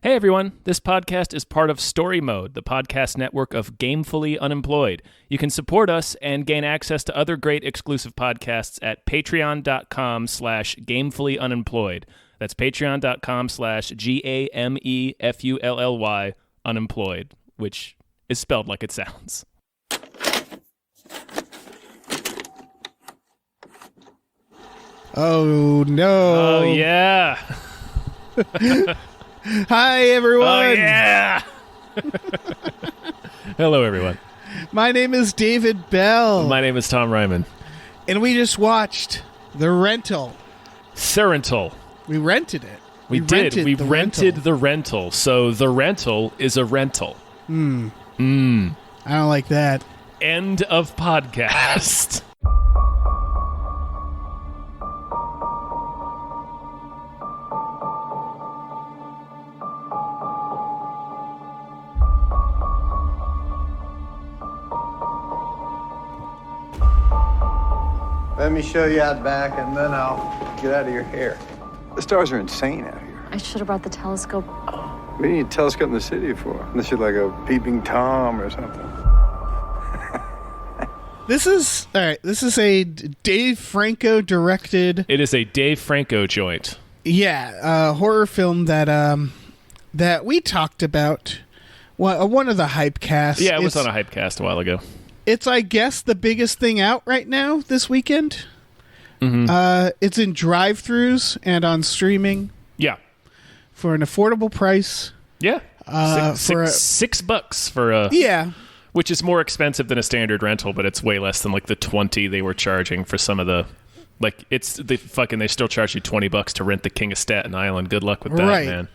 Hey everyone, this podcast is part of Story Mode, the podcast network of Gamefully Unemployed. You can support us and gain access to other great exclusive podcasts at patreon.com/gamefullyunemployed. That's patreon.com/GAMEFULLY unemployed, which is spelled like it sounds. Oh, no. Oh, yeah. Hi, everyone. Oh, yeah. Hello, everyone. My name is David Bell. My name is Tom Ryman. And we just watched The Rental. Serental. We rented it. We did. We rented the rental. So the rental is a rental. I don't like that. End of podcast. Let me show you out back, and then I'll get out of your hair. The stars are insane out here. I should have brought the telescope. What do you need a telescope in the city for? Unless you're like a peeping Tom or something. This is a Dave Franco directed. It is a Dave Franco joint. Yeah, horror film that we talked about. One of the Hypecasts. Yeah, it was on a Hypecast a while ago. It's, I guess, the biggest thing out right now this weekend. Mm-hmm. It's in drive-thrus and on streaming. Yeah. For an affordable price. Yeah. $6 for a... Yeah. Which is more expensive than a standard rental, but it's way less than like the $20 they were charging for some of the... Like, they still charge you $20 to rent the King of Staten Island. Good luck with that, man.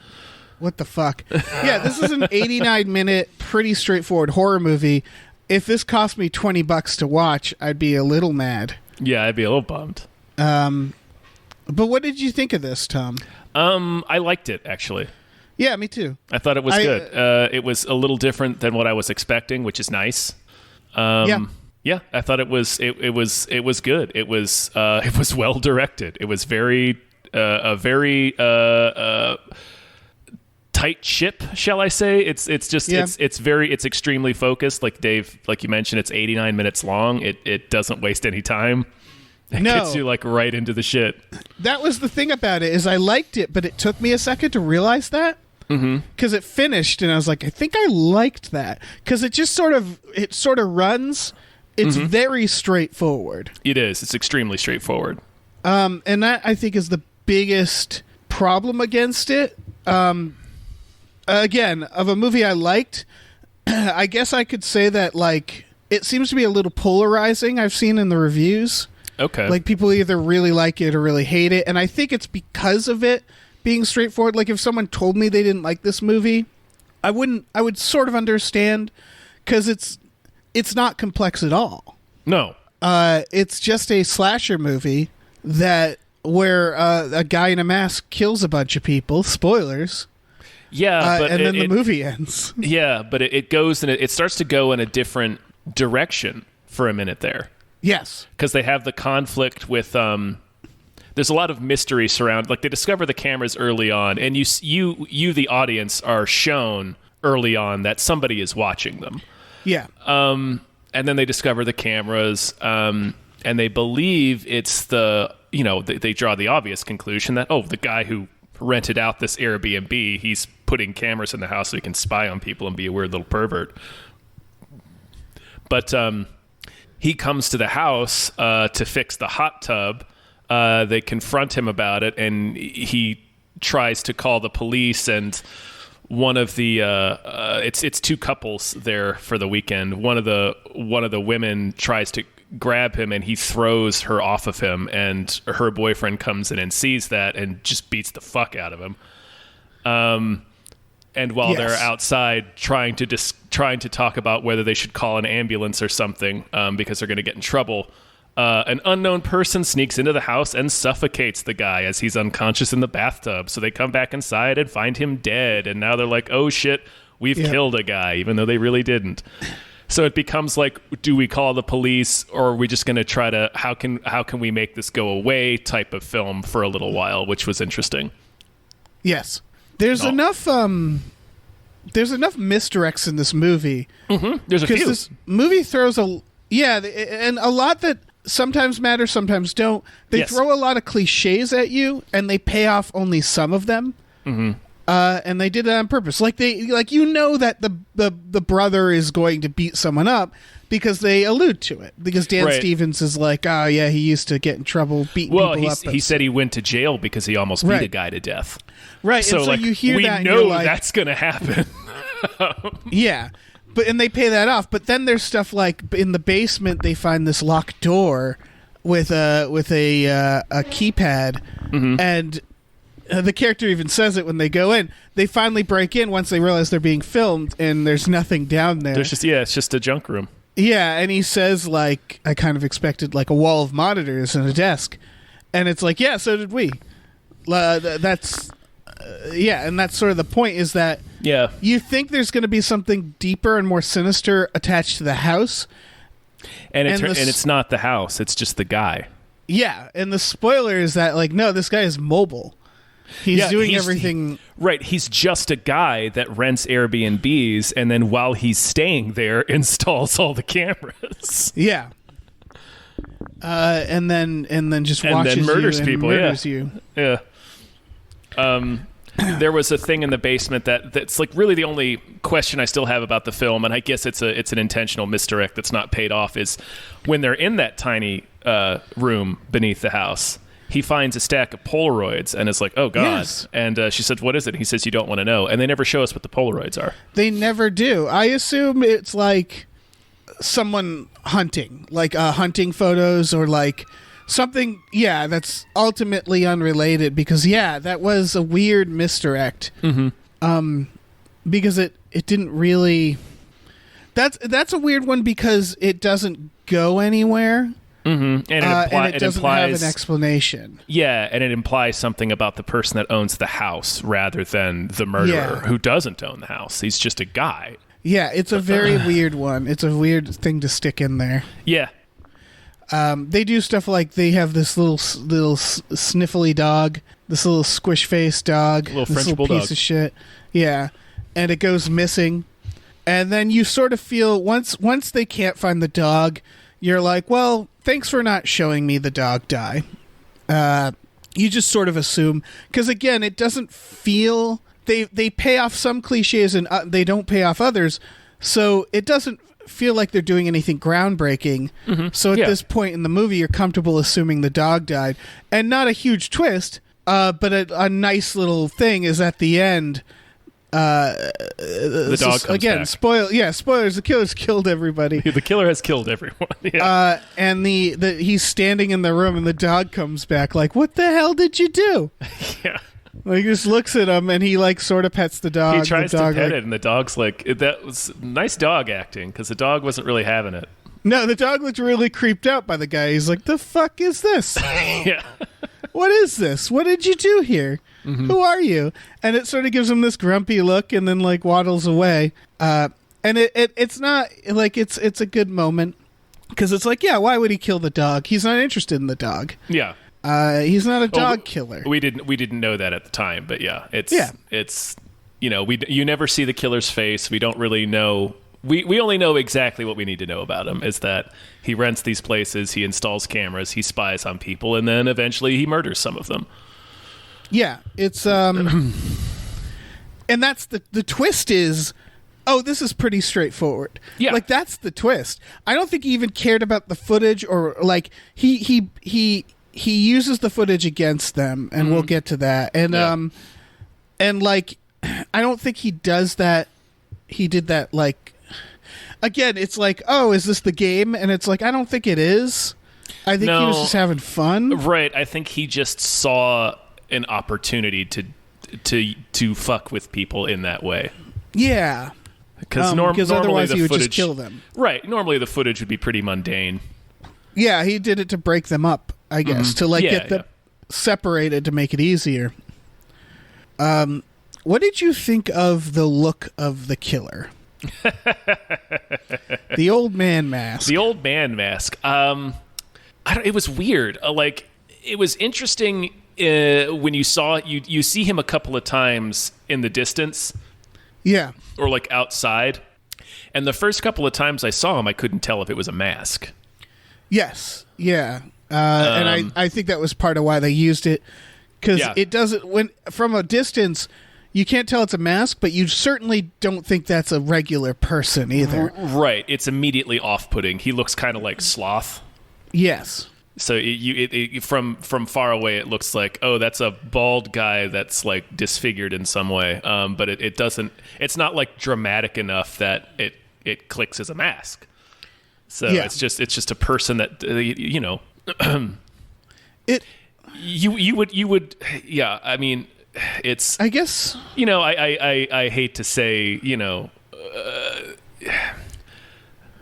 What the fuck? Yeah, this is an 89-minute, pretty straightforward horror movie. If this cost me $20 to watch, I'd be a little mad. Yeah, I'd be a little bummed. But what did you think of this, Tom? I liked it, actually. Yeah, me too. I thought it was good. It was a little different than what I was expecting, which is nice. Yeah, I thought it was good. It was well directed. It was very tight ship, shall I say? It's extremely focused. Like Dave, like you mentioned, it's 89 minutes long. It doesn't waste any time. It gets you like right into the shit. That was the thing about it, is I liked it, but it took me a second to realize that. Because it finished and I was like, I think I liked that. Because it just sort of runs. It's very straightforward. It is. It's extremely straightforward. And that, I think, is the biggest problem against it. Again, of a movie I liked, I guess I could say that, like, it seems to be a little polarizing, I've seen in the reviews. Okay. Like, people either really like it or really hate it, and I think it's because of it being straightforward. Like, if someone told me they didn't like this movie, I would sort of understand, because it's not complex at all. No. It's just a slasher movie where a guy in a mask kills a bunch of people. Spoilers. Yeah, but and then the movie ends. Yeah, but it goes and it starts to go in a different direction for a minute there. Yes, because they have the conflict with. There's a lot of mystery surround. Like, they discover the cameras early on, and you the audience are shown early on that somebody is watching them. Yeah. And then they discover the cameras, and they believe it's they draw the obvious conclusion that, the guy who rented out this Airbnb, he's putting cameras in the house so he can spy on people and be a weird little pervert. But he comes to the house to fix the hot tub. They confront him about it, and he tries to call the police, and one of the it's two couples there for the weekend. One of the women tries to grab him, and he throws her off of him, and her boyfriend comes in and sees that and just beats the fuck out of him. And while they're outside trying to talk about whether they should call an ambulance or something, because they're going to get in trouble, an unknown person sneaks into the house and suffocates the guy as he's unconscious in the bathtub. So they come back inside and find him dead, and now they're like, oh shit, we've killed a guy, even though they really didn't. So it becomes like, do we call the police, or are we just going to try to, how can we make this go away type of film for a little while, which was interesting. Yes. There's enough misdirects in this movie. Mm-hmm. There's a few. This movie throws and a lot that sometimes matter, sometimes don't. They throw a lot of cliches at you, and they pay off only some of them. Mm-hmm. And they did it on purpose. That the brother is going to beat someone up because they allude to it. Because Dan Stevens is like, oh yeah, he used to get in trouble beating people up. He said he went to jail because he almost beat a guy to death. Right. So, and so you hear that, and know you're like, that's going to happen. Yeah. And they pay that off. But then there's stuff like in the basement they find this locked door with a keypad, and the character even says it when they go in. They finally break in once they realize they're being filmed, and there's nothing down there. There's it's just a junk room. Yeah, and he says, like, I kind of expected, like, a wall of monitors and a desk. And it's like, yeah, so did we. That's and that's sort of the point, is that you think there's going to be something deeper and more sinister attached to the house. And it's not the house, it's just the guy. Yeah, and the spoiler is that, like, no, this guy is mobile. He's doing everything. Right, he's just a guy that rents Airbnbs, and then while he's staying there, installs all the cameras. Yeah. And then just watches then murders you and people. Murders you. Yeah. There was a thing in the basement that's like really the only question I still have about the film, and I guess it's an intentional misdirect that's not paid off, is when they're in that tiny room beneath the house, he finds a stack of Polaroids and is like, oh, God. Yes. And she said, what is it? He says, you don't want to know. And they never show us what the Polaroids are. They never do. I assume it's like someone hunting, like hunting photos or like something, that's ultimately unrelated, because, that was a weird misdirect. Mm-hmm. Because it didn't really... That's a weird one because it doesn't go anywhere. Mm-hmm. And it doesn't have an explanation. Yeah, and it implies something about the person that owns the house rather than the murderer who doesn't own the house. He's just a guy. Yeah, it's a very weird one. It's a weird thing to stick in there. Yeah. They do stuff like they have this little sniffly dog, this little squish face dog, little this French little bulldog piece of shit. Yeah, and it goes missing, and then you sort of feel once they can't find the dog, you're like, well, thanks for not showing me the dog die. You just sort of assume, because again, it doesn't feel they pay off some cliches and they don't pay off others, so it doesn't feel like they're doing anything groundbreaking. Mm-hmm. So at this point in the movie, you're comfortable assuming the dog died, and not a huge twist, but a nice little thing is at the end. The dog comes again back. Spoilers, the killer's killed everybody. The killer has killed everyone. Yeah. And he's standing in the room and the dog comes back like, what the hell did you do? Yeah. Like, he just looks at him and he like sort of pets the dog. He tries the dog, to pet it, and the dog's like, that was nice dog acting, because the dog wasn't really having it. No, the dog looked really creeped out by the guy. He's like, the fuck is this? Yeah. What is this? What did you do here? Mm-hmm. Who are you? And it sort of gives him this grumpy look and then like waddles away. And it's not like it's a good moment, because it's like, yeah, why would he kill the dog? He's not interested in the dog. Yeah. He's not a dog killer. We didn't know that at the time, but it's you never see the killer's face. We don't really know. We only know exactly what we need to know about him, is that he rents these places, he installs cameras, he spies on people, and then eventually he murders some of them. Yeah, it's and that's the twist is, oh, this is pretty straightforward. Yeah, like that's the twist. I don't think he even cared about the footage, or like he uses the footage against them, and we'll get to that. And and like I don't think he does that. He did that like. Again, it's like, oh, is this the game? And it's like, I don't think it is. I think he was just having fun. Right. I think he just saw an opportunity to fuck with people in that way. Yeah. Because otherwise the he would footage, just kill them. Right. Normally the footage would be pretty mundane. Yeah, he did it to break them up, I guess, to like get them separated to make it easier. What did you think of the look of the killer? The old man mask. The old man mask. It was weird. Like, it was interesting when you saw it, you see him a couple of times in the distance. Yeah. Or like outside. And the first couple of times I saw him, I couldn't tell if it was a mask. Yes. Yeah. And I think that was part of why they used it. Because it doesn't, when from a distance, you can't tell it's a mask, but you certainly don't think that's a regular person either. Right. It's immediately off-putting. He looks kind of like Sloth. Yes. So from far away, it looks like, oh, that's a bald guy that's like disfigured in some way. But it doesn't. It's not like dramatic enough that it clicks as a mask. So it's just a person that you know. You would yeah. I mean, it's. I guess you know. I hate to say you know.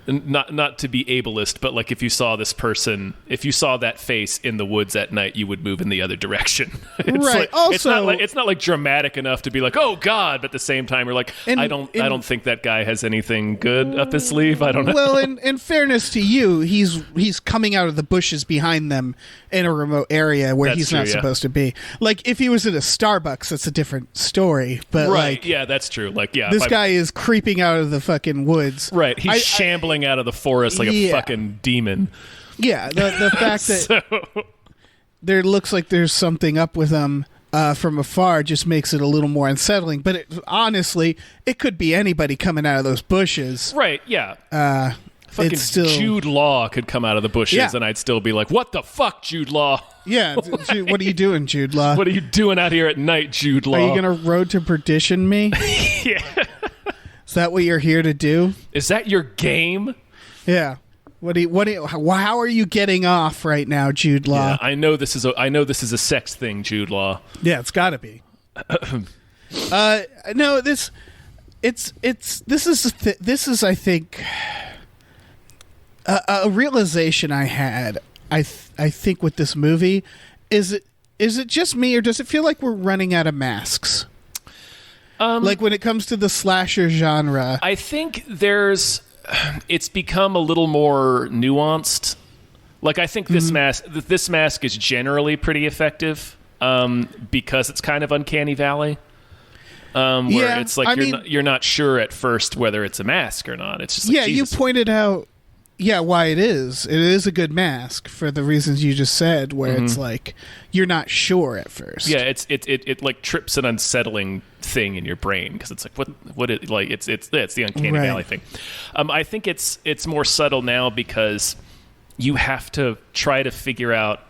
Not to be ableist, but like if you saw this person, if you saw that face in the woods at night, you would move in the other direction. It's right. Like, also, it's not like dramatic enough to be like, oh God, but at the same time, you're like, I don't think that guy has anything good up his sleeve. I don't know. Well, in fairness to you, he's coming out of the bushes behind them in a remote area where he's not supposed to be. Like if he was at a Starbucks, that's a different story. But right, like, yeah, that's true. Like, yeah, this guy is creeping out of the fucking woods. Right, he's shambling out of the forest like a fucking demon. Yeah, the fact that there looks like there's something up with him from afar just makes it a little more unsettling. But honestly, it could be anybody coming out of those bushes. Right, yeah. Fucking Jude Law could come out of the bushes and I'd still be like, what the fuck, Jude Law? Yeah, what are you doing, Jude Law? What are you doing out here at night, Jude Law? Are you going to road to perdition me? Yeah. Is that what you're here to do? Is that your game? Yeah. How are you getting off right now, Jude Law? Yeah, I know this is a sex thing, Jude Law. Yeah, it's got to be. No, this is I think a realization I had. I think with this movie is it just me, or does it feel like we're running out of masks? Like when it comes to the slasher genre, I think it's become a little more nuanced. Like I think this mask is generally pretty effective because it's kind of uncanny valley. Where it's like you're not sure at first whether it's a mask or not. It's just like, you pointed out why it is. It is a good mask for the reasons you just said, where it's like you're not sure at first. Yeah, it like trips an unsettling thing in your brain because it's like what it like it's the uncanny valley thing. I think it's more subtle now because you have to try to figure out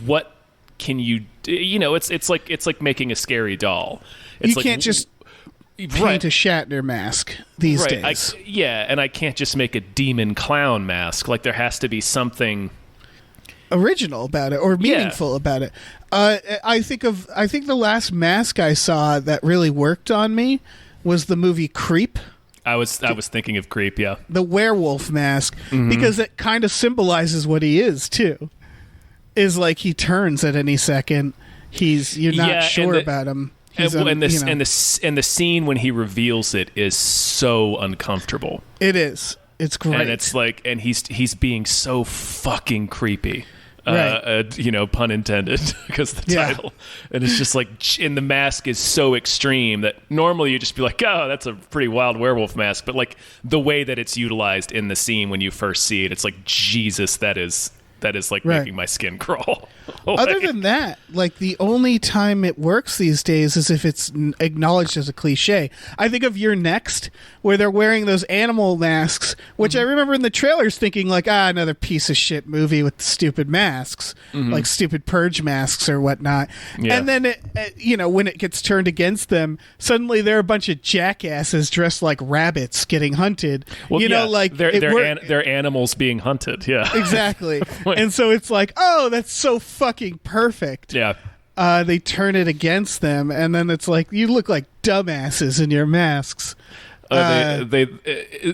what can you it's like making a scary doll. It's you can't just paint a Shatner mask these days. And I can't just make a demon clown mask. Like there has to be something original about it or meaningful about it. I think the last mask I saw that really worked on me was the movie Creep. I was thinking of Creep, yeah. The werewolf mask, because it kind of symbolizes what he is too. Is like he turns at any second. You're not sure about him. And the scene when he reveals it is so uncomfortable. It is. It's great. And it's like, and he's being so fucking creepy. Right. Pun intended, because the title. And it's just like, and the mask is so extreme that normally you just be like, oh, that's a pretty wild werewolf mask. But like the way that it's utilized in the scene when you first see it, it's like, Jesus, that is like making my skin crawl. Other than that, like the only time it works these days is if it's acknowledged as a cliche. I think of You're Next, where they're wearing those animal masks, which I remember in the trailers thinking like, another piece of shit movie with stupid masks, like stupid purge masks or whatnot. Yeah. And then, when it gets turned against them, suddenly they're a bunch of jackasses dressed like rabbits getting hunted. Well, they're animals being hunted. Yeah, exactly. And so it's like, oh, that's so fucking perfect. Yeah. They turn it against them, and then it's like, you look like dumbasses in your masks.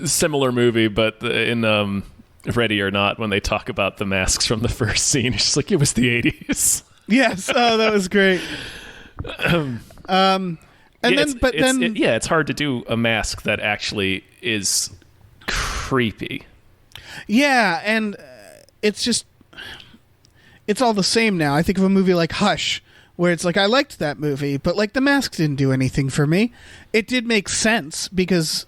Similar movie, but in Ready or Not, when they talk about the masks from the first scene, it's just like, it was the 80s. Yes. Oh, that was great. It's hard to do a mask that actually is creepy. Yeah, and it's all the same now. I think of a movie like Hush, where it's like I liked that movie, but like The Mask didn't do anything for me. It did make sense because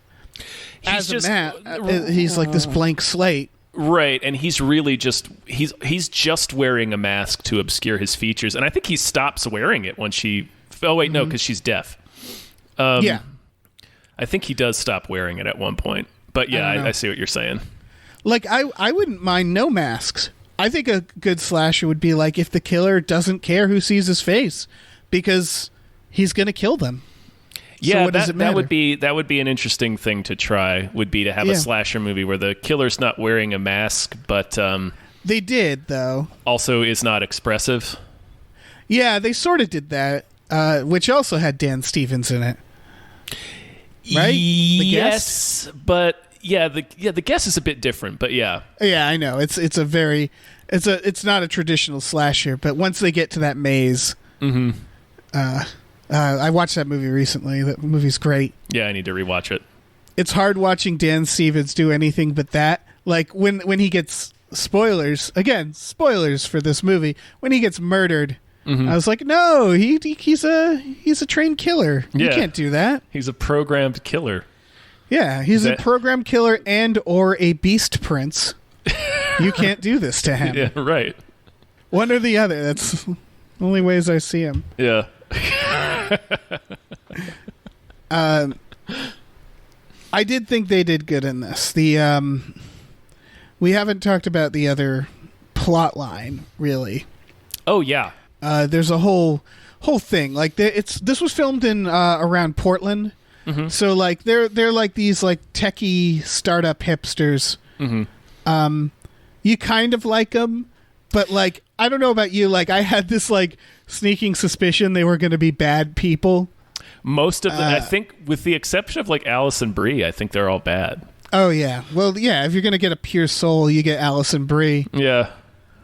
he's like this blank slate. Right, and he's really just he's just wearing a mask to obscure his features, and I think he stops wearing it when she. Oh wait, no, because she's deaf. Yeah, I think he does stop wearing it at one point. But yeah, I see what you're saying. Like I wouldn't mind no masks. I think a good slasher would be like if the killer doesn't care who sees his face because he's going to kill them. Yeah, so that would be an interesting thing to try. Would be to have a slasher movie where the killer's not wearing a mask, but they did though. Also, is not expressive. Yeah, they sort of did that, which also had Dan Stevens in it. Right? Yes, but the guess is a bit different, but yeah. Yeah, I know. It's not a traditional slasher, but once they get to that maze, I watched that movie recently. That movie's great. Yeah, I need to rewatch it. It's hard watching Dan Stevens do anything but that. Like when he gets spoilers for this movie. When he gets murdered, I was like, no, he's a trained killer. You can't do that. He's a programmed killer. Yeah, he's a programmed killer and or a beast prince. You can't do this to him. Yeah, right. One or the other. That's the only ways I see him. Yeah. I did think they did good in this. We haven't talked about the other plot line, really. Oh yeah. There's a whole thing. Like this was filmed in around Portland. Mm-hmm. So like they're like these like techie startup hipsters. Mm-hmm. You kind of like them, but like I don't know about you. Like I had this like sneaking suspicion they were going to be bad people. Most of them, I think, with the exception of like Allison Brie, I think they're all bad. Oh yeah, well yeah. If you're going to get a pure soul, you get Allison Brie. Yeah,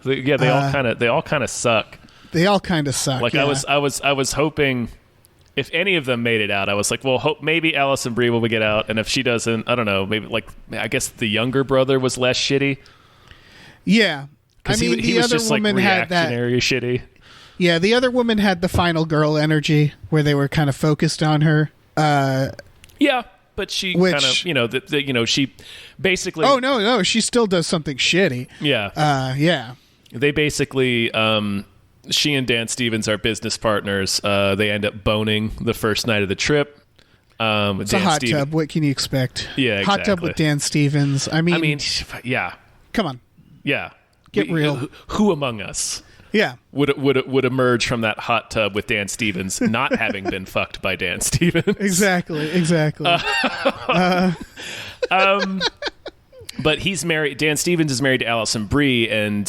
they all kind of suck. They all kind of suck. Like yeah. I was hoping. If any of them made it out, I was like, well, maybe Allison Brie will get out, and if she doesn't, I don't know. Maybe I guess the younger brother was less shitty. Yeah, because he was just like reactionary shitty. Yeah, the other woman had the final girl energy where they were kind of focused on her. Yeah, but she kind of, she basically. Oh no, she still does something shitty. Yeah. Yeah. They basically. She and Dan Stevens are business partners. They end up boning the first night of the trip. It's a hot tub. What can you expect? Yeah, exactly. Hot tub with Dan Stevens. I mean, yeah. Come on. Yeah. Get real. Who among us? Yeah. Would emerge from that hot tub with Dan Stevens not having been fucked by Dan Stevens? Exactly. But he's married. Dan Stevens is married to Allison Brie, and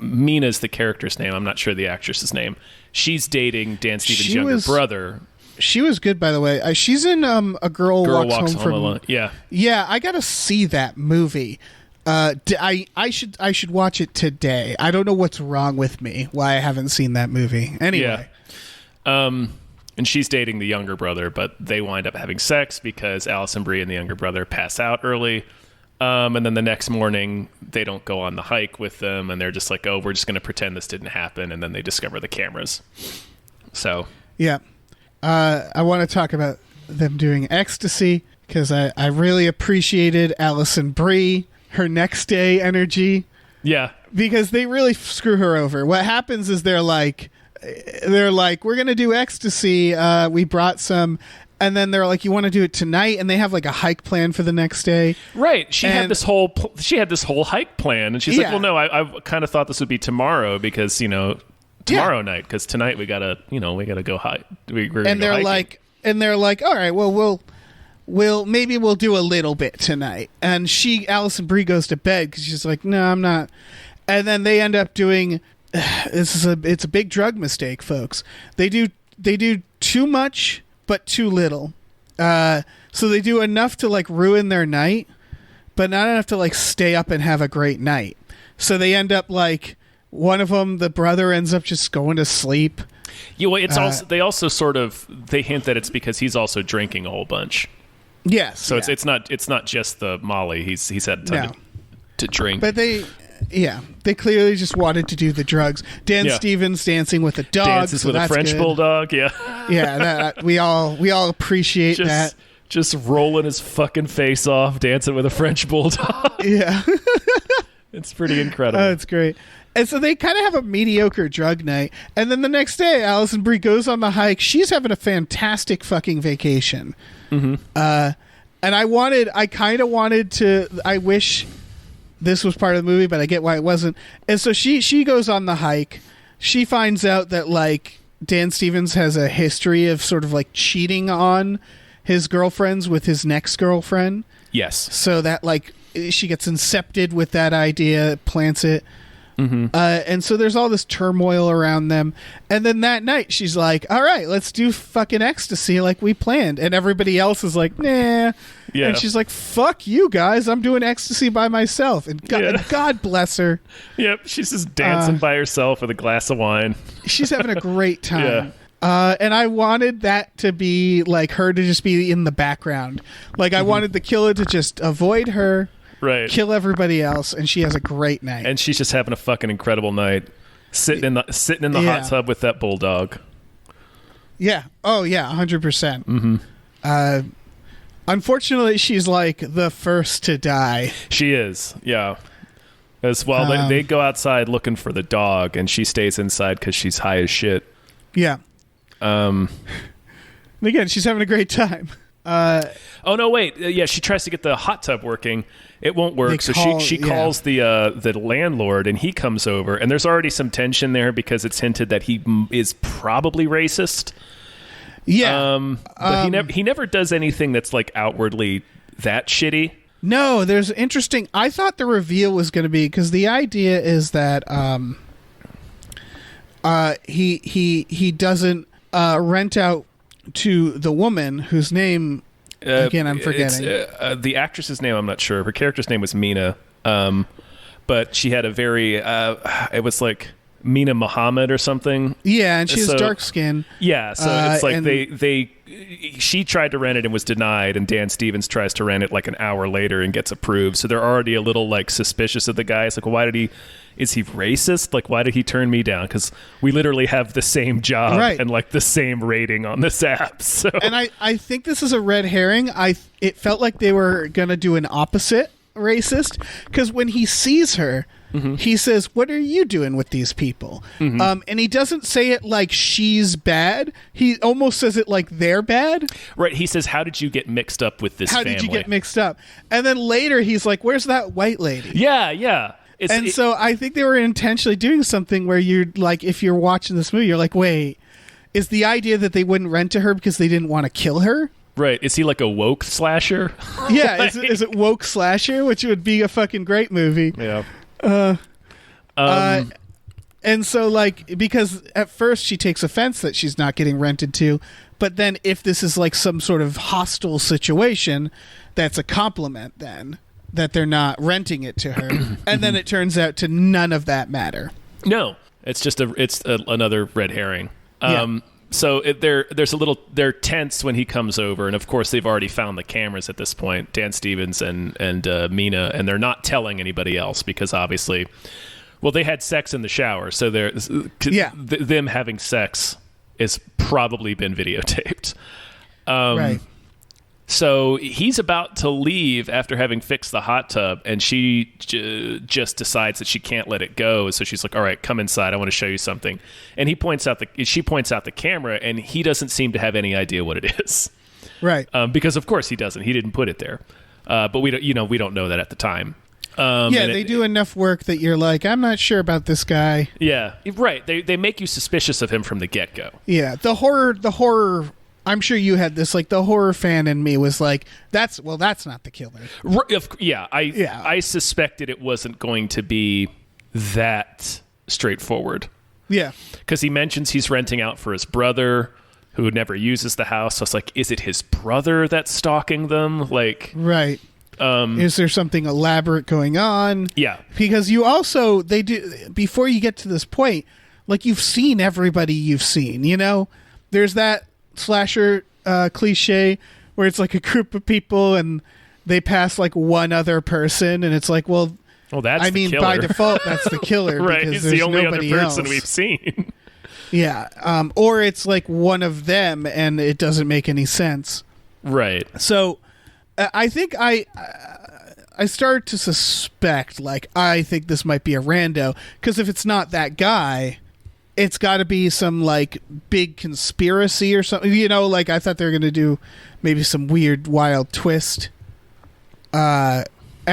Mina's the character's name. I'm not sure the actress's name. She's dating Dan Stevens' younger brother. She was good, by the way. She's in A Girl Walks Home from. Yeah. I gotta see that movie. I should watch it today. I don't know what's wrong with me. Why I haven't seen that movie. Anyway. Yeah. And she's dating the younger brother, but they wind up having sex because Allison Brie and the younger brother pass out early. And then the next morning, they don't go on the hike with them, and they're just like, oh, we're just going to pretend this didn't happen, and then they discover the cameras. So. Yeah. I want to talk about them doing ecstasy, because I really appreciated Allison Brie, her next day energy. Yeah. Because they really screw her over. What happens is they're like, we're going to do ecstasy. We brought some... And then they're like, you want to do it tonight? And they have like a hike plan for the next day. Right. She had this whole hike plan. And she's like, well, no, I kind of thought this would be tomorrow because, tomorrow night. Because tonight we got to go hike. And they're like, all right, well, maybe we'll do a little bit tonight. And Allison Brie goes to bed because she's like, no, I'm not. And then they end up doing, it's a big drug mistake, folks. They do too much, but too little. So they do enough to like ruin their night, but not enough to like stay up and have a great night. So they end up like one of them, the brother ends up just going to sleep. Yeah, well, it's also they hint that it's because he's also drinking a whole bunch. Yes. So it's not just the Molly. He's had time to drink. But Yeah, they clearly just wanted to do the drugs. Dan Stevens dancing with a dog, dances with a French bulldog. Yeah, yeah, we all appreciate that. Just rolling his fucking face off, dancing with a French bulldog. Yeah, it's pretty incredible. It's great. And so they kind of have a mediocre drug night, and then the next day, Alison Brie goes on the hike. She's having a fantastic fucking vacation. Mm-hmm. And I kind of wanted to. I wish this was part of the movie, but I get why it wasn't. And so she goes on the hike. She finds out that like Dan Stevens has a history of sort of like cheating on his girlfriends with his next girlfriend. Yes. So that like she gets incepted with that idea, plants it. Mm-hmm. And so there's all this turmoil around them. And then that night she's like, all right, let's do fucking ecstasy like we planned. And everybody else is like, nah. Yeah. And she's like, fuck you guys. I'm doing ecstasy by myself. And God bless her. Yep. She's just dancing by herself with a glass of wine. She's having a great time. Yeah. And I wanted that to be like her to just be in the background. Like I wanted the killer to just avoid her. Right. Kill everybody else, and she has a great night. And she's just having a fucking incredible night, sitting in the hot tub with that bulldog. Yeah. Oh yeah, 100%. Mm-hmm. Unfortunately, she's like the first to die. She is. Yeah. As well, they go outside looking for the dog, and she stays inside because she's high as shit. Yeah. And again, she's having a great time. Oh no! Wait. Yeah, she tries to get the hot tub working. It won't work. She calls the landlord, and he comes over. And there's already some tension there because it's hinted that he is probably racist. Yeah. But he never does anything that's like outwardly that shitty. No, there's interesting. I thought the reveal was going to be because the idea is that he doesn't rent out to the woman whose name again I'm forgetting. The actress's name I'm not sure. Her character's name was Mina, but she had a very it was like Mina Muhammad or something. Yeah, and she has dark skin. Yeah, so it's like she tried to rent it and was denied, and Dan Stevens tries to rent it like an hour later and gets approved. So they're already a little like suspicious of the guy. It's like, well, why did he? Is he racist? Like, why did he turn me down? Because we literally have the same job and like the same rating on this app. So, and I think this is a red herring. It felt like they were gonna do an opposite racist because when he sees her, he says, "What are you doing with these people?" And he doesn't say it like she's bad. He almost says it like they're bad. Right. He says, "How did you get mixed up with this family? How did you get mixed up?" And then later he's like, "Where's that white lady?" Yeah, yeah. So I think they were intentionally doing something where you're like, if you're watching this movie, you're like, wait, is the idea that they wouldn't rent to her because they didn't want to kill her? Right. Is he like a woke slasher? Yeah. Is it woke slasher, which would be a fucking great movie. Yeah. And so like, because at first she takes offense that she's not getting rented to, but then if this is like some sort of hostile situation, that's a compliment then. That they're not renting it to her, and then it turns out to none of that matter. No, it's just another red herring. So they're tense when he comes over, and of course they've already found the cameras at this point, Dan Stevens and Mina, and they're not telling anybody else because obviously, well, they had sex in the shower, so them having sex has probably been videotaped. Right. So he's about to leave after having fixed the hot tub, and she just decides that she can't let it go. So she's like, "All right, come inside. I want to show you something." And she points out the camera, and he doesn't seem to have any idea what it is, right? Because of course he doesn't. He didn't put it there, but we don't know that at the time. They do enough work that you're like, I'm not sure about this guy. Yeah, right. They make you suspicious of him from the get-go. Yeah, the horror. I'm sure you had this, like the horror fan in me was like, that's not the killer. I suspected it wasn't going to be that straightforward. Yeah. Because he mentions he's renting out for his brother who never uses the house. So it's like, is it his brother that's stalking them? Like, right. Is there something elaborate going on? Yeah. Because they do, before you get to this point, like you've seen everybody you've seen, you know? There's that slasher cliche where it's like a group of people and they pass like one other person and it's like, well, Well, that's I the mean, killer. by default, that's the killer. Right, because he's there's the only other nobody person else. we've seen. Yeah, or it's like one of them, and it doesn't make any sense. Right. So, I think I started to suspect, like, I think this might be a rando, because if it's not that guy, it's got to be some, like, big conspiracy or something. You know, like, I thought they were going to do maybe some weird, wild twist. And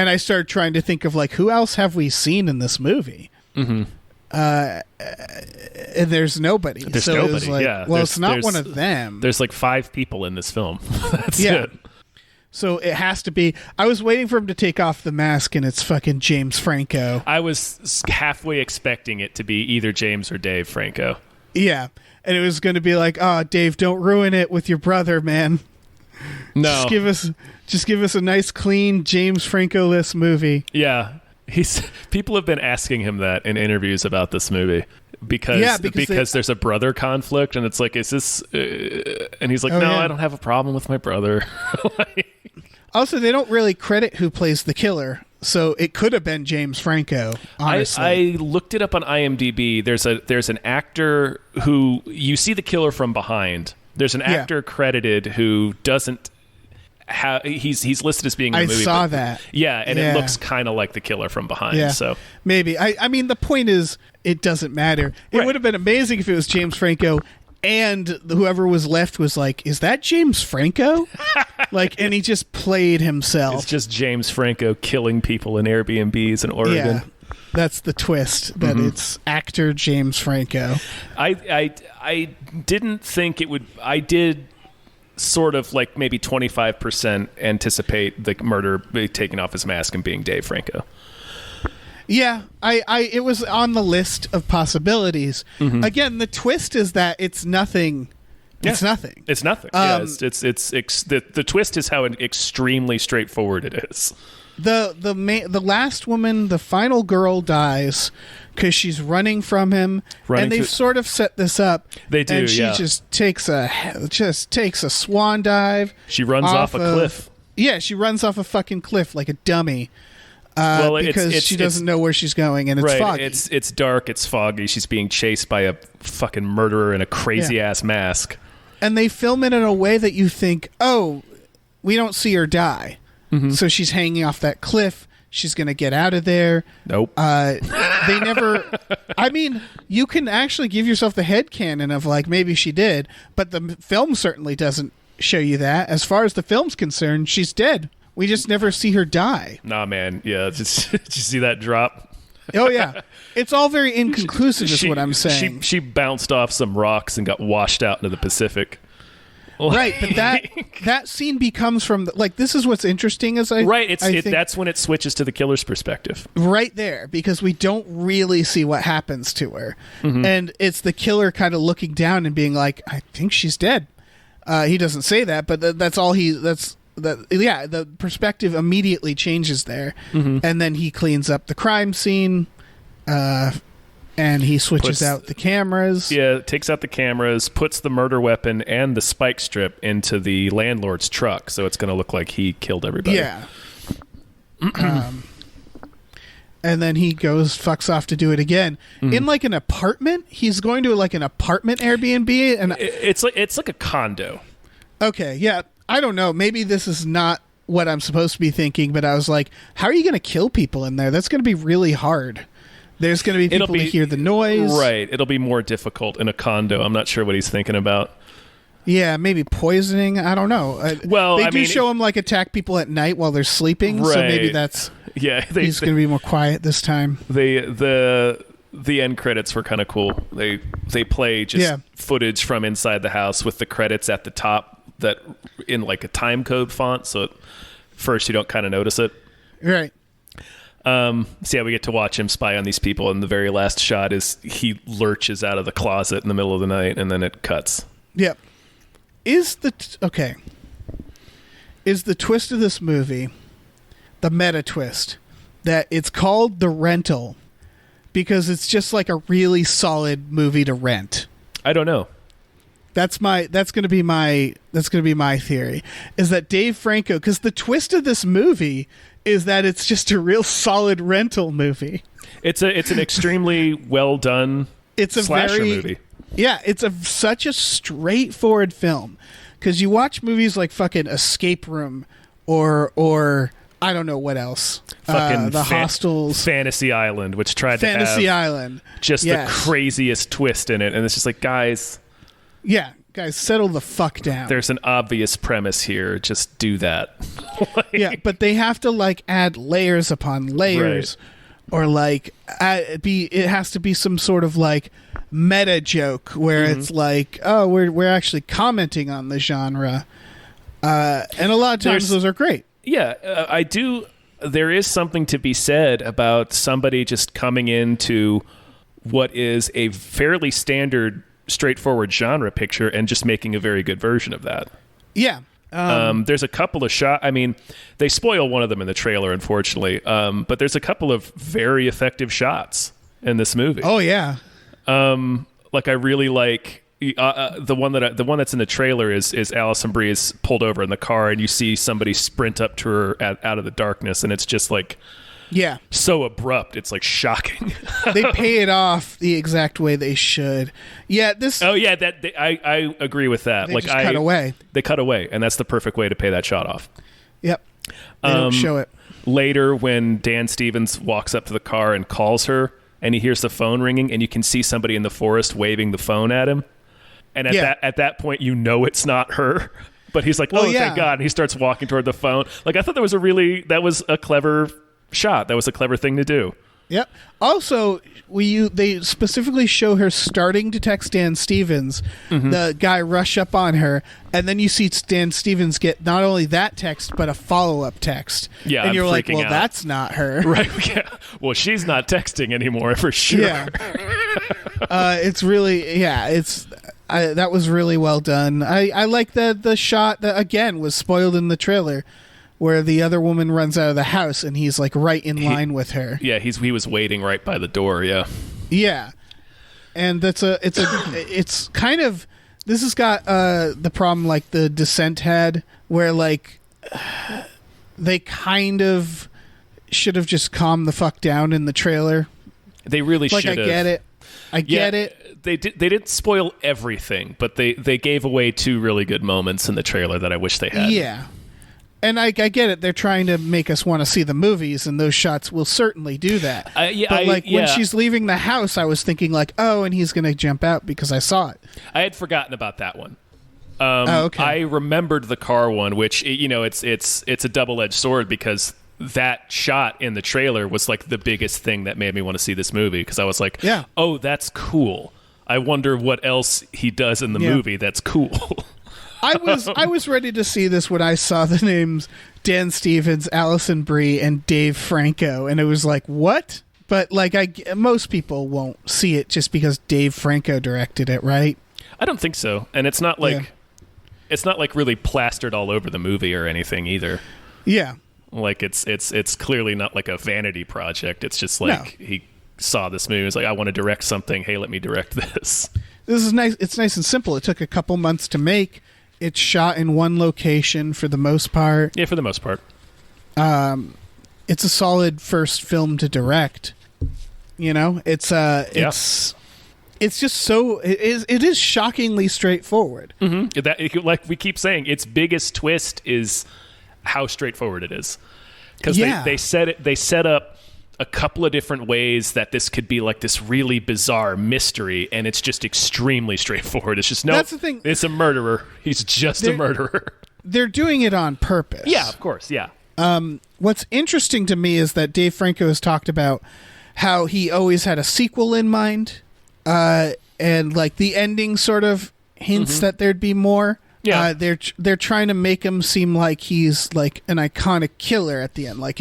I started trying to think of, like, who else have we seen in this movie? Mm-hmm. And there's nobody. There's so nobody, it was like, yeah. well, it's not one of them. There's like 5 people in this film. That's Yeah. it. So it has to be. I was waiting for him to take off the mask, and it's fucking James Franco. I was halfway expecting it to be either James or Dave Franco. Yeah, and it was going to be like, "Oh, Dave, don't ruin it with your brother, man. No. Just give us a nice, clean James Franco-less movie." Yeah. People have been asking him that in interviews about this movie because there's a brother conflict, and it's like, is this and he's like, I don't have a problem with my brother. Also, they don't really credit who plays the killer, so it could have been James Franco, honestly. I looked it up on IMDb. There's an actor who you see the killer from behind. There's an actor credited who doesn't he's listed as being in the movie. I saw that. Yeah, and it looks kind of like the killer from behind. Yeah, so maybe. I mean, the point is, it doesn't matter. It Right. would have been amazing if it was James Franco, and whoever was left was like, "Is that James Franco?" Like, and he just played himself. it's just James Franco killing people in Airbnbs in Oregon. Yeah, that's the twist. That it's actor James Franco. I didn't think it would. I did sort of like maybe 25% anticipate the murder taking off his mask and being Dave Franco. Yeah, it was on the list of possibilities. Again, the twist is that it's nothing. It's nothing. It's nothing. The twist is how extremely straightforward it is. The last woman, the final girl, dies because she's running from him, and they've sort of set this up. They do, and she just takes a swan dive. She runs off a cliff. Yeah, she runs off a fucking cliff like a dummy. Because she doesn't know where she's going, and it's foggy. It's dark. It's foggy. She's being chased by a fucking murderer in a crazy ass mask. And they film it in a way that you think, oh, we don't see her die. So she's hanging off that cliff. She's going to get out of there. Nope. They never... I mean, you can actually give yourself the headcanon of, like, maybe she did, but the film certainly doesn't show you that. As far as the film's concerned, she's dead. We just never see her die. Nah, man. Yeah, did you see that drop? Oh, yeah. It's all very inconclusive is what I'm saying. She bounced off some rocks and got washed out into the Pacific. Right, but that scene becomes from like, this is what's interesting as I think, that's when it switches to the killer's perspective. Right there, because we don't really see what happens to her, and it's the killer kind of looking down and being like, "I think she's dead." He doesn't say that, but that's all he. That's that. Yeah, the perspective immediately changes there, and then he cleans up the crime scene. And he switches out the cameras. Yeah, takes out the cameras, puts the murder weapon and the spike strip into the landlord's truck, so it's going to look like he killed everybody. Yeah. And then he fucks off to do it again. In like an apartment? He's going to like an apartment Airbnb? And it's like a condo. Okay, yeah. I don't know. Maybe this is not what I'm supposed to be thinking, but I was like, how are you going to kill people in there? That's going to be really hard. There's going to be people to hear the noise. Right. It'll be more difficult in a condo. I'm not sure what he's thinking about. Yeah, maybe poisoning. I don't know. They do show him like attack people at night while they're sleeping, right. So maybe that's... Yeah, he's going to be more quiet this time. The end credits were kind of cool. They play just footage from inside the house with the credits at the top that in like a time code font, so at first you don't kind of notice it. Right. So yeah, we get to watch him spy on these people, and the very last shot is he lurches out of the closet in the middle of the night, and then it cuts. Yep. Is the twist of this movie, the meta twist, that it's called The Rental because it's just like a really solid movie to rent? I don't know. That's gonna be my theory, is that Dave Franco, because the twist of this movie is that it's just a real solid rental movie. It's an extremely well done slasher movie. Yeah, it's such a straightforward film. Because you watch movies like fucking Escape Room or I don't know what else. Fucking the Hostels. Fantasy Island, which tried to have Fantasy Island. Just the craziest twist in it. And it's just like, guys... Yeah, guys, settle the fuck down. There's an obvious premise here. Just do that. Yeah, but they have to like add layers upon layers, right. Or like it has to be some sort of like meta joke where it's like, oh, we're actually commenting on the genre, and a lot of times those are great. Yeah, I do. There is something to be said about somebody just coming into what is a fairly standard, straightforward genre picture and just making a very good version of that. Yeah. There's a couple of shots. I mean, they spoil one of them in the trailer, unfortunately. But there's a couple of very effective shots in this movie. Oh yeah. Like I really like the one that's in the trailer is Alison Brie is pulled over in the car and you see somebody sprint up to her out of the darkness, and it's just like. Yeah. So abrupt. It's like shocking. They pay it off the exact way they should. Yeah. Oh yeah. I agree with that. They just cut away. They cut away, and that's the perfect way to pay that shot off. Yep. They don't show it. Later, when Dan Stevens walks up to the car and calls her, and he hears the phone ringing, and you can see somebody in the forest waving the phone at him, and at that point, you know it's not her. But he's like, thank God, and he starts walking toward the phone. Like I thought that was a clever shot. That was a clever thing to do. Yep. Also, they specifically show her starting to text Dan Stevens. Mm-hmm. The guy rush up on her, and then you see Dan Stevens get not only that text but a follow-up text. Yeah, and you're like, well, out. That's not her, right? Yeah. Well, she's not texting anymore for sure. Yeah. It's really that was really well done. I like the shot that again was spoiled in the trailer, where the other woman runs out of the house and he's like right in line with her. Yeah, he was waiting right by the door. Yeah, yeah, and it's kind of, this has got the problem like the Descent had, where like they kind of should have just calmed the fuck down in the trailer. They really should have. I get it. They didn't spoil everything, but they gave away two really good moments in the trailer that I wish they had. Yeah. And I get it. They're trying to make us want to see the movies, and those shots will certainly do that. When she's leaving the house, I was thinking like, oh, and he's going to jump out because I saw it. I had forgotten about that one. Okay. I remembered the car one, which it's a double-edged sword, because that shot in the trailer was like the biggest thing that made me want to see this movie, because I was like, yeah. Oh, that's cool. I wonder what else he does in the movie that's cool. I was ready to see this when I saw the names Dan Stevens, Alison Brie, and Dave Franco, and it was like, what? But like, most people won't see it just because Dave Franco directed it, right? I don't think so, and it's not like really plastered all over the movie or anything either. Yeah, like it's clearly not like a vanity project. It's just like he saw this movie, and was like, I want to direct something. Hey, let me direct this. This is nice. It's nice and simple. It took a couple months to make. It's shot in one location for the most part. Yeah, for the most part. It's a solid first film to direct. You know, it's just so it is shockingly straightforward. Mm-hmm. That, like we keep saying, its biggest twist is how straightforward it is, because they set up a couple of different ways that this could be like this really bizarre mystery, and it's just extremely straightforward. It's just that's the thing. It's a murderer. He's just a murderer. They're doing it on purpose. Yeah, of course. Yeah. What's interesting to me is that Dave Franco has talked about how he always had a sequel in mind, and like the ending sort of hints that there'd be more. Yeah. They're trying to make him seem like he's like an iconic killer at the end. Like,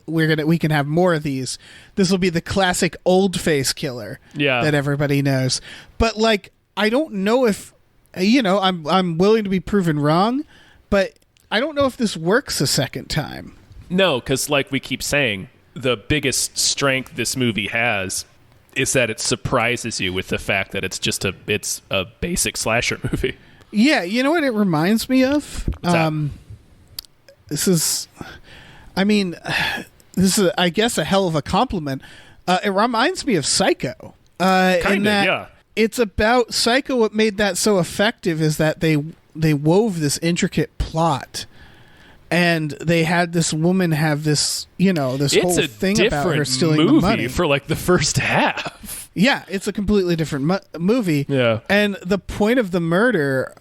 we can have more of these. This will be the classic old face killer that everybody knows. But like, I don't know if I'm willing to be proven wrong, but I don't know if this works a second time. No, because like we keep saying, the biggest strength this movie has is that it surprises you with the fact that it's a basic slasher movie. Yeah, you know what it reminds me of? This is, I guess, a hell of a compliment. It reminds me of Psycho. Yeah. It's about Psycho. What made that so effective is that they wove this intricate plot. And they had this woman have this, this whole thing about her stealing the money for like the first half. Yeah, it's a completely different movie. Yeah, and the point of the murder,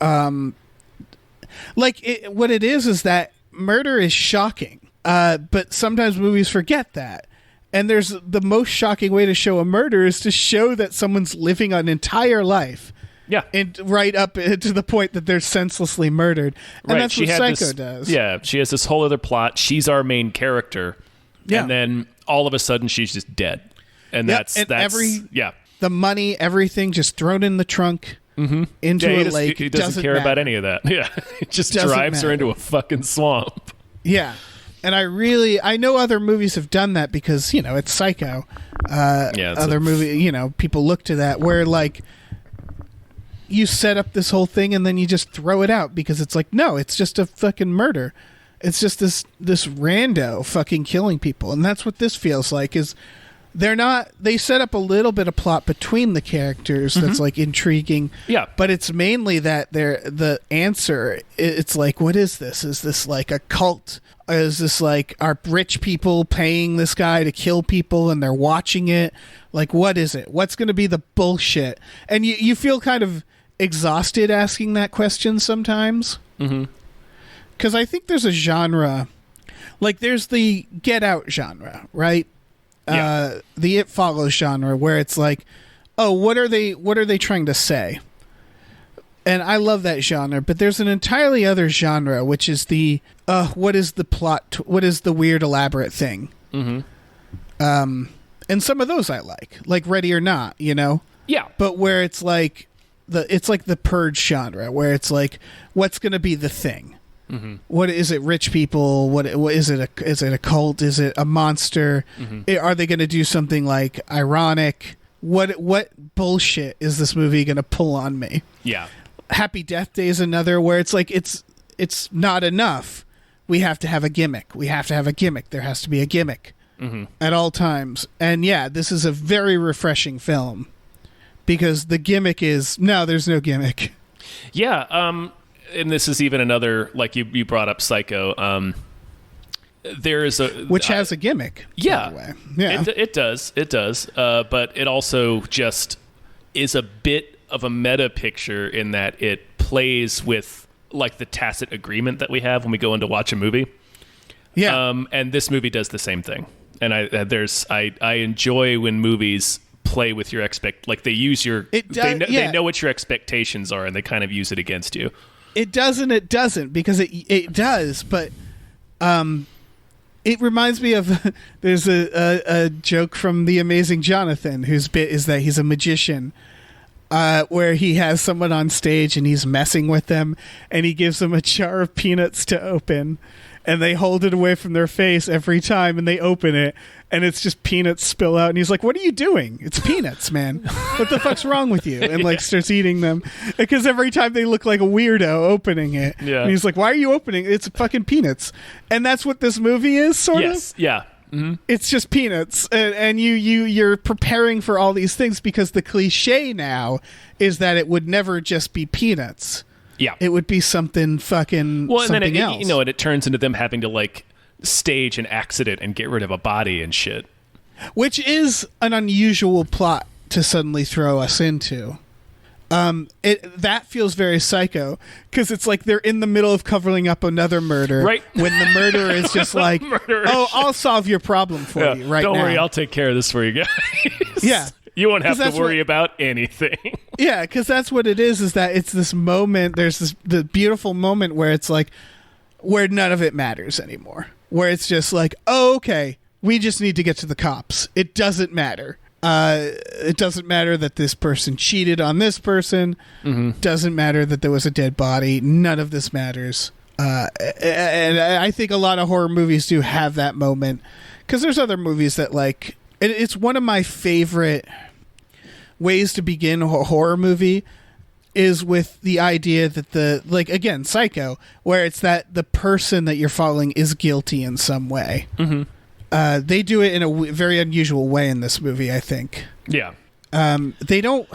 what it is that murder is shocking, but sometimes movies forget that. And there's the most shocking way to show a murder is to show that someone's living an entire life. Yeah. And right up to the point that they're senselessly murdered. And that's what Psycho does. Yeah, she has this whole other plot. She's our main character. Yeah. And then all of a sudden she's just dead. And that's the money, everything just thrown in the trunk into a lake. He doesn't care about any of that. Yeah. He just drives her into a fucking swamp. Yeah. And I know other movies have done that because, it's Psycho. People look to that where like you set up this whole thing and then you just throw it out because it's like, no, it's just a fucking murder. It's just this rando fucking killing people. And that's what this feels like is they set up a little bit of plot between the characters that's like intriguing. Yeah. But it's mainly that the answer, it's like, what is this? Is this like a cult? Is this like, are rich people paying this guy to kill people and they're watching it? Like, what is it? What's going to be the bullshit? And you feel kind of exhausted asking that question sometimes. Because I think there's a genre, like there's the Get Out genre, right? Yeah. The It Follows genre, where it's like, oh, what are they trying to say? And I love that genre, but there's an entirely other genre, which is the what is the plot? What is the weird elaborate thing? And some of those I like Ready or Not, Yeah. But where it's like the Purge genre, where it's like, what's going to be the thing? What is it? Rich people? What is it? Is it a cult? Is it a monster? Are they going to do something like ironic? What bullshit is this movie going to pull on me? Yeah. Happy Death Day is another where it's like it's not enough. We have to have a gimmick. We have to have a gimmick. There has to be a gimmick at all times. And yeah, this is a very refreshing film because the gimmick is no, there's no gimmick. Yeah. And this is even another, like you brought up Psycho. There's which has a gimmick. Yeah, by the way. Yeah, it does. But it also just is a bit of a meta picture in that it plays with like the tacit agreement that we have when we go in to watch a movie. Yeah, and this movie does the same thing. And I enjoy when movies play with your like they use your they know what your expectations are and they kind of use it against you. It doesn't because it does, but it reminds me of there's a joke from The Amazing Jonathan whose bit is that he's a magician, where he has someone on stage and he's messing with them and he gives them a jar of peanuts to open and they hold it away from their face every time and they open it and it's just peanuts spill out and he's like, what are you doing? It's peanuts, man. What the fuck's wrong with you? And like starts eating them because every time they look like a weirdo opening it. Yeah. And he's like, why are you opening it? It's fucking peanuts. And that's what this movie is, sort of. Yeah. Mm-hmm. It's just peanuts, and you're preparing for all these things because the cliche now is that it would never just be peanuts. Yeah, it would be something fucking something else. And it turns into them having to like stage an accident and get rid of a body and shit, which is an unusual plot to suddenly throw us into. That feels very Psycho because it's like they're in the middle of covering up another murder, right? When the murderer is just like, "Oh, I'll solve your problem for you right now. Don't worry, I'll take care of this for you guys." Yeah, you won't have to worry about anything. Yeah, because that's what it is that it's this moment. There's the beautiful moment where it's like where none of it matters anymore. Where it's just like, oh, okay, we just need to get to the cops. It doesn't matter. It doesn't matter that this person cheated on this person. Doesn't matter that there was a dead body. None of this matters. And I think a lot of horror movies do have that moment because there's other movies that like it's one of my favorite ways to begin a horror movie is with the idea that again, Psycho, where it's that the person that you're following is guilty in some way. Mm-hmm. They do it in a very unusual way in this movie, I think. Yeah. They don't...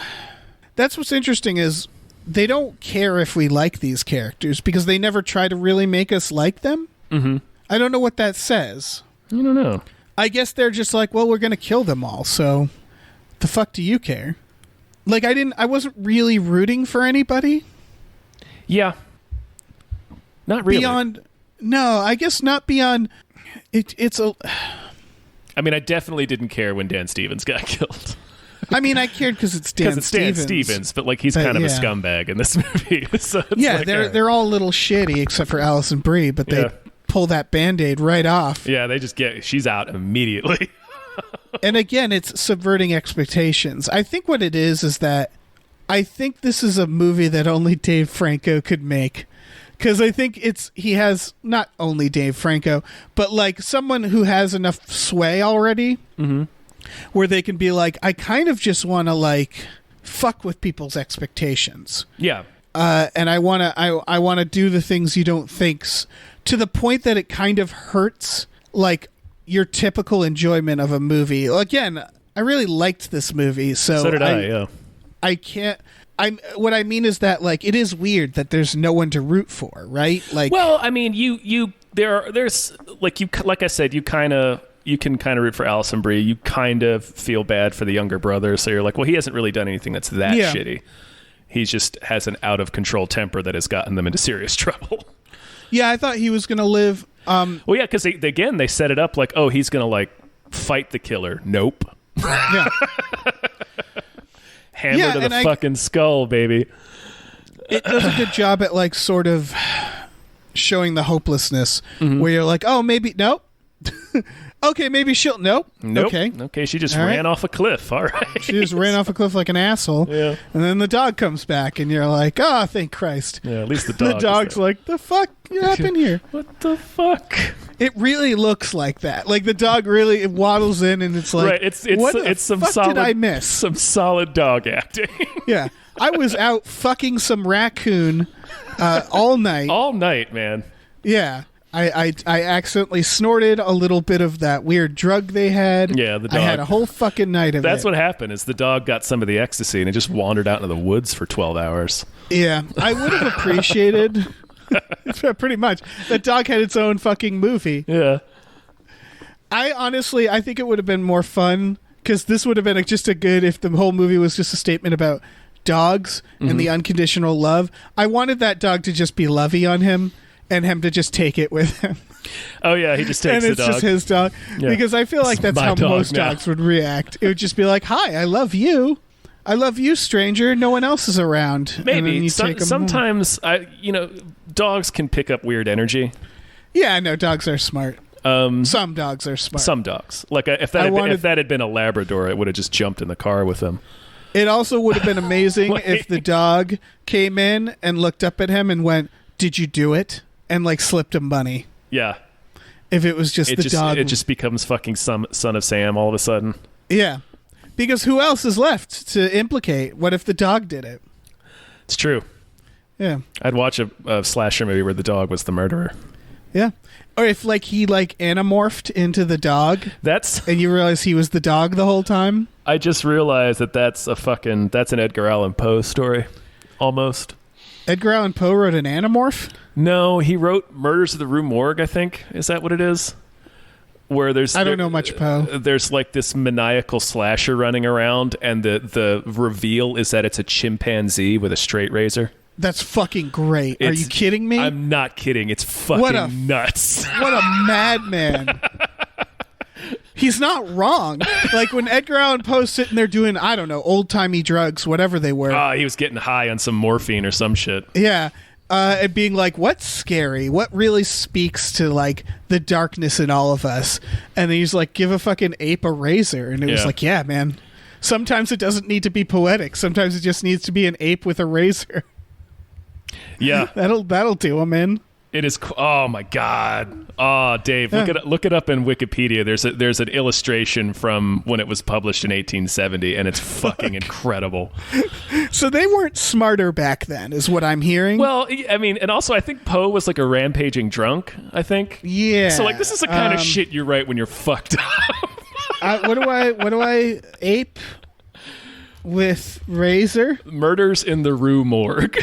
That's what's interesting is they don't care if we like these characters because they never try to really make us like them. Mm-hmm. I don't know what that says. I don't know. I guess they're just like, well, we're going to kill them all, so the fuck do you care? Like, I wasn't really rooting for anybody. Yeah. Not really. No, I guess not beyond, it's a... I mean, I definitely didn't care when Dan Stevens got killed. I mean, I cared because it's Dan Stevens. But like he's kind of a scumbag in this movie. So yeah, like they're all a little shitty except for Alison Brie, but they pull that Band-Aid right off. Yeah, they just she's out immediately. And again, it's subverting expectations. I think what it is that I think this is a movie that only Dave Franco could make. Because I think he has not only Dave Franco, but like someone who has enough sway already, where they can be like, I kind of just want to like fuck with people's expectations. Yeah. And I want to do the things you don't think, to the point that it kind of hurts like your typical enjoyment of a movie. Again, I really liked this movie, so did I. Yeah. I can't. What I mean is that like it is weird that there's no one to root for, right? Like, well, I mean, there's like I said, you can kind of root for Alison Brie. You kind of feel bad for the younger brother, so you're like, well, he hasn't really done anything that's that shitty. He just has an out of control temper that has gotten them into serious trouble. Yeah, I thought he was going to live. Well, yeah, because they set it up like, oh, he's going to like fight the killer. Nope. Yeah. Hammer to the fucking skull, baby. It does a good job at like sort of showing the hopelessness where you're like, oh, maybe nope. Okay, maybe she'll nope. Okay, she just ran off a cliff. All right. She just ran off a cliff like an asshole. Yeah. And then the dog comes back and you're like, oh, thank Christ. Yeah, at least the dog. The dog's like, the fuck happened here? What the fuck? It really looks like that. Like the dog really waddles in and it's like, right, it's some fuck solid, did I miss? Some solid dog acting. Yeah. I was out fucking some raccoon all night. All night, man. Yeah. I accidentally snorted a little bit of that weird drug they had. Yeah, the dog. I had a whole fucking night of it. That's what happened, is the dog got some of the ecstasy and it just wandered out into the woods for 12 hours. Yeah, I would have appreciated, pretty much, the dog had its own fucking movie. Yeah. I think it would have been more fun, because this would have been just if the whole movie was just a statement about dogs and the unconditional love. I wanted that dog to just be lovey on him, and him to just take it with him. Oh, yeah, he just takes the dog. And it's just his dog. Yeah. Because I feel like that's how most dogs would react. It would just be like, hi, I love you. I love you, stranger. No one else is around. Maybe. Sometimes, dogs can pick up weird energy. Yeah, no, dogs are smart. Some dogs are smart. Some dogs. Like, if that had been a Labrador, it would have just jumped in the car with him. It also would have been amazing if the dog came in and looked up at him and went, did you do it? And like slipped him money. Yeah. If it was just the dog. It just becomes fucking Son of Sam all of a sudden. Yeah. Because who else is left to implicate? What if the dog did it? It's true. Yeah. I'd watch a slasher movie where the dog was the murderer. Yeah. Or if like he like anamorphed into the dog. And you realize he was the dog the whole time. I just realized that's an Edgar Allan Poe story. Almost. Edgar Allan Poe wrote an Animorph? No, he wrote Murders of the Rue Morgue, I think. Is that what it is? Where I don't know much Poe. There's like this maniacal slasher running around, and the reveal is that it's a chimpanzee with a straight razor. That's fucking great. Are you kidding me? I'm not kidding. It's fucking nuts. What a madman. He's not wrong. Like when Edgar Allan Poe's sitting there doing, I don't know, old-timey drugs, whatever they were. He was getting high on some morphine or some shit. Yeah. And being like, what's scary? What really speaks to like the darkness in all of us? And then he's like, give a fucking ape a razor. And it was like, yeah, man. Sometimes it doesn't need to be poetic. Sometimes it just needs to be an ape with a razor. Yeah. That'll do him in. It is. Oh my God. Oh, Dave, look it up in Wikipedia. There's an illustration from when it was published in 1870, and it's fucking incredible. So they weren't smarter back then, is what I'm hearing. Well, I mean, and also I think Poe was like a rampaging drunk. I think. Yeah. So like, this is the kind of shit you write when you're fucked up. What do I ape with Razor? Murders in the Rue Morgue.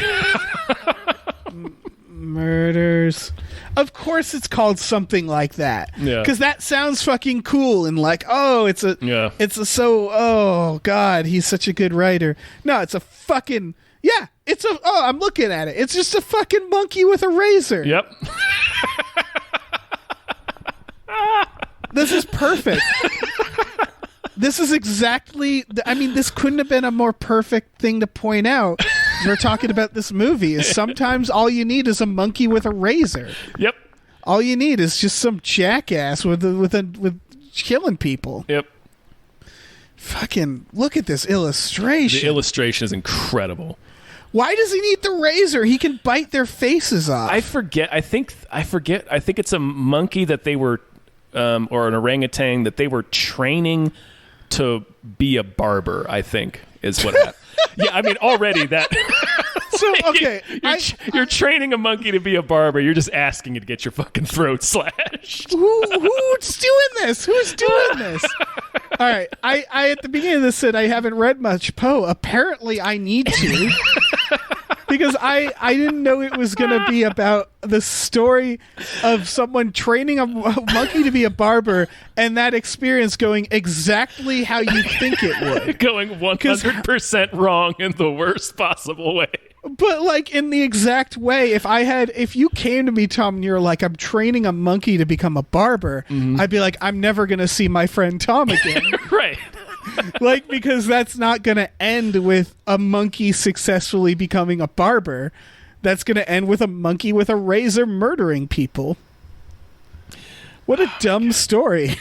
Murders. Of course it's called something like that. Yeah. Because that sounds fucking cool and like, oh, oh God, he's such a good writer. No, it's a fucking, I'm looking at it. It's just a fucking monkey with a razor. Yep. This is perfect. This is exactly, this couldn't have been a more perfect thing to point out. We're talking about this movie is sometimes all you need is a monkey with a razor. Yep. All you need is just some jackass with killing people. Yep. Fucking look at this illustration. The illustration is incredible. Why does he need the razor? He can bite their faces off. I forget. I think it's a monkey that they were, or an orangutan that they were training to be a barber. I think is what happened. Yeah, I mean, already that. So okay, you're training a monkey to be a barber. You're just asking it to get your fucking throat slashed. Who's doing this? Who's doing this? All right, I at the beginning of this said I haven't read much Poe. Apparently, I need to. Because I didn't know it was going to be about the story of someone training a monkey to be a barber and that experience going exactly how you think it would. Going 100% wrong in the worst possible way. But like in the exact way, if you came to me, Tom, and you're like, I'm training a monkey to become a barber, I'd be like, I'm never going to see my friend Tom again. Right. Like, because that's not going to end with a monkey successfully becoming a barber. That's going to end with a monkey with a razor murdering people. What a dumb story.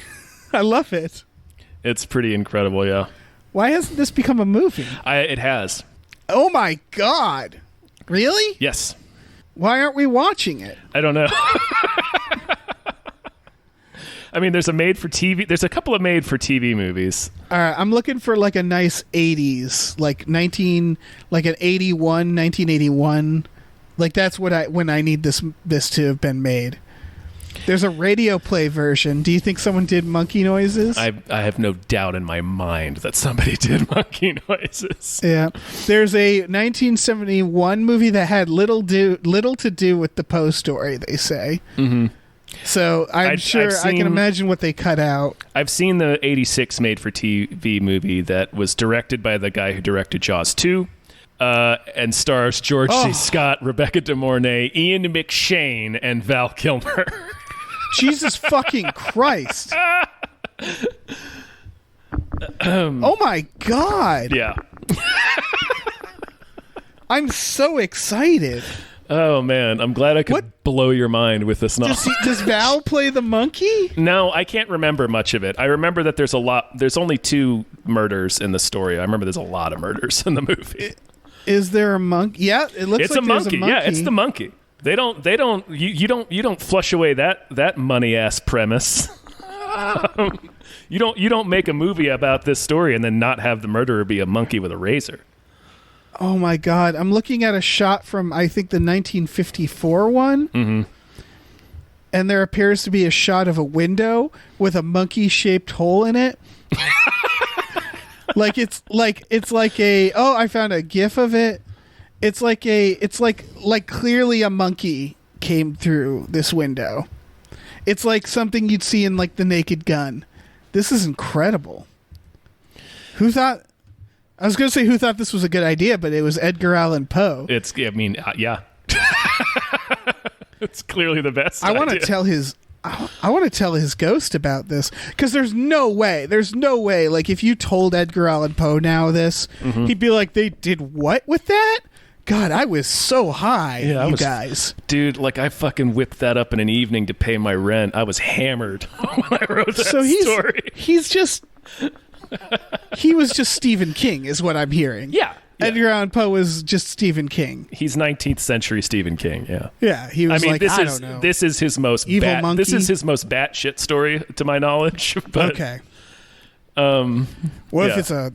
I love it. It's pretty incredible, yeah. Why hasn't this become a movie? It has. Oh my God. Really? Yes. Why aren't we watching it? I don't know. I mean, there's a couple of made-for-TV movies. All right, I'm looking for like a nice 80s, like an 1981. Like that's when I need this to have been made. There's a radio play version. Do you think someone did monkey noises? I have no doubt in my mind that somebody did monkey noises. Yeah. There's a 1971 movie that had little to do with the Poe story, they say. Mm-hmm. So I'm sure I can imagine what they cut out. I've seen the 86 made-for-TV movie that was directed by the guy who directed Jaws 2 and stars George C. Scott, Rebecca De Mornay, Ian McShane, and Val Kilmer. Jesus fucking Christ. Oh my God. Yeah. I'm so excited. Oh man, I'm glad I could blow your mind with this knowledge. Does Val play the monkey? No, I can't remember much of it. I remember that there's only 2 murders in the story. I remember there's a lot of murders in the movie. Is there a monkey? Yeah, it looks like there's a monkey. Yeah, it's the monkey. You don't flush away that money ass premise. You don't make a movie about this story and then not have the murderer be a monkey with a razor. Oh my God. I'm looking at a shot from, I think, the 1954 one. Mm-hmm. And there appears to be a shot of a window with a monkey-shaped hole in it. It's like I found a GIF of it. It's like clearly a monkey came through this window. It's like something you'd see in like The Naked Gun. This is incredible. I was going to say who thought this was a good idea, but it was Edgar Allan Poe. Yeah. It's clearly the best I idea. want to tell his ghost about this, because there's no way, like if you told Edgar Allan Poe now this, he'd be like, they did what with that? God, I was so high, guys. Dude, like I fucking whipped that up in an evening to pay my rent. I was hammered when I wrote that story. He was just Stephen King, is what I'm hearing. Yeah. Edgar Allan Poe was just Stephen King. He's 19th century Stephen King. Yeah. Yeah, he was like, I don't know. This is his most Evil monkey? This is his most batshit story, to my knowledge. But, okay. What if it's a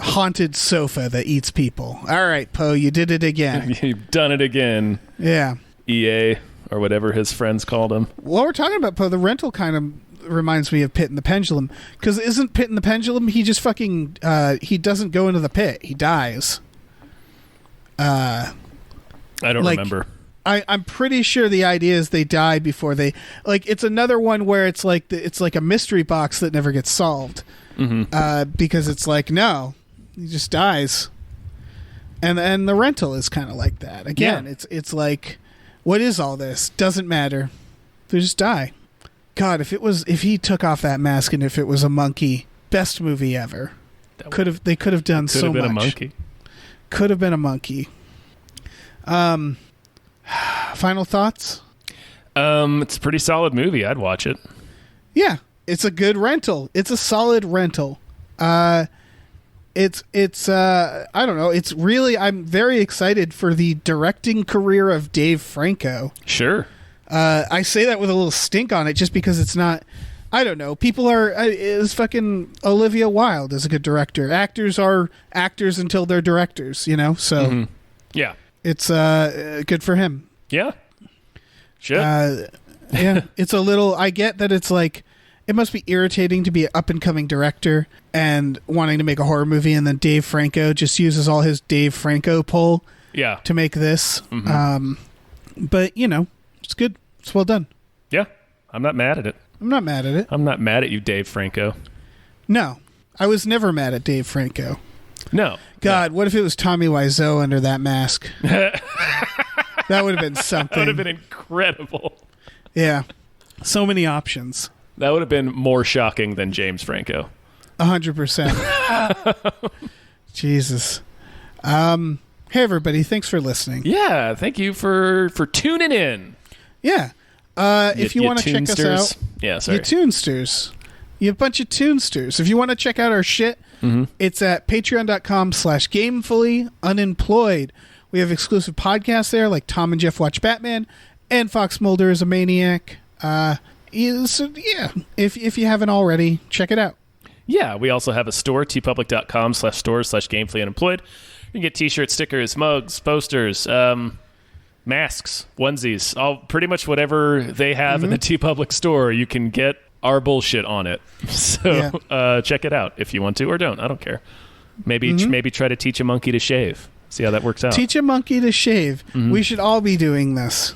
haunted sofa that eats people? All right, Poe, you did it again. You've done it again. Yeah. EA or whatever his friends called him. While we're talking about Poe, the rental kind of reminds me of Pit and the Pendulum, because isn't Pit and the Pendulum, he just fucking he doesn't go into the pit, he dies. I don't remember. I'm pretty sure the idea is they die before they, like, it's another one where it's like a mystery box that never gets solved. Because it's like, no, he just dies. And the rental is kind of like that. Again, it's like, what is all this? Doesn't matter. They just die. God, if he took off that mask and if it was a monkey, best movie ever. They could have done so much. Could have been a monkey. Could have been a monkey. Final thoughts? It's a pretty solid movie. I'd watch it. Yeah, it's a good rental. It's a solid rental. It's I don't know. It's really, I'm very excited for the directing career of Dave Franco. Sure. I say that with a little stink on it just because it's not, I don't know. People is fucking Olivia Wilde is a good director. Actors are actors until they're directors, you know? So yeah, it's good for him. Yeah. Shit. Yeah. It's a little, I get that it's like, it must be irritating to be an up and coming director and wanting to make a horror movie, and then Dave Franco just uses all his Dave Franco pull to make this. But you know, it's good. It's well done. Yeah. I'm not mad at it. I'm not mad at it. I'm not mad at you, Dave Franco. No. I was never mad at Dave Franco. No. God, what if it was Tommy Wiseau under that mask? That would have been something. That would have been incredible. Yeah. So many options. That would have been more shocking than James Franco. 100%. Jesus. Hey, everybody. Thanks for listening. Yeah. Thank you for tuning in. Yeah. If you want to check us out. Yeah, sorry. You Toonsters. You bunch of Toonsters. If you want to check out our shit, it's at patreon.com/gamefullyunemployed. We have exclusive podcasts there, like Tom and Jeff Watch Batman and Fox Mulder is a Maniac. So, yeah, if you haven't already, check it out. Yeah, we also have a store, tpublic.com/stores/gamefullyunemployed. You can get t-shirts, stickers, mugs, posters, masks, onesies, all pretty much whatever they have in the TeePublic store. You can get our bullshit on it. So check it out if you want to, or don't. I don't care. Maybe try to teach a monkey to shave. See how that works out. Teach a monkey to shave. We should all be doing this.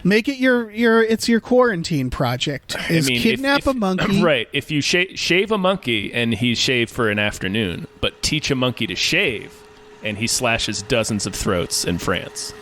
Make it it's your quarantine project. Kidnap a monkey. Right. If you shave a monkey and he's shaved for an afternoon, but teach a monkey to shave and he slashes dozens of throats in France.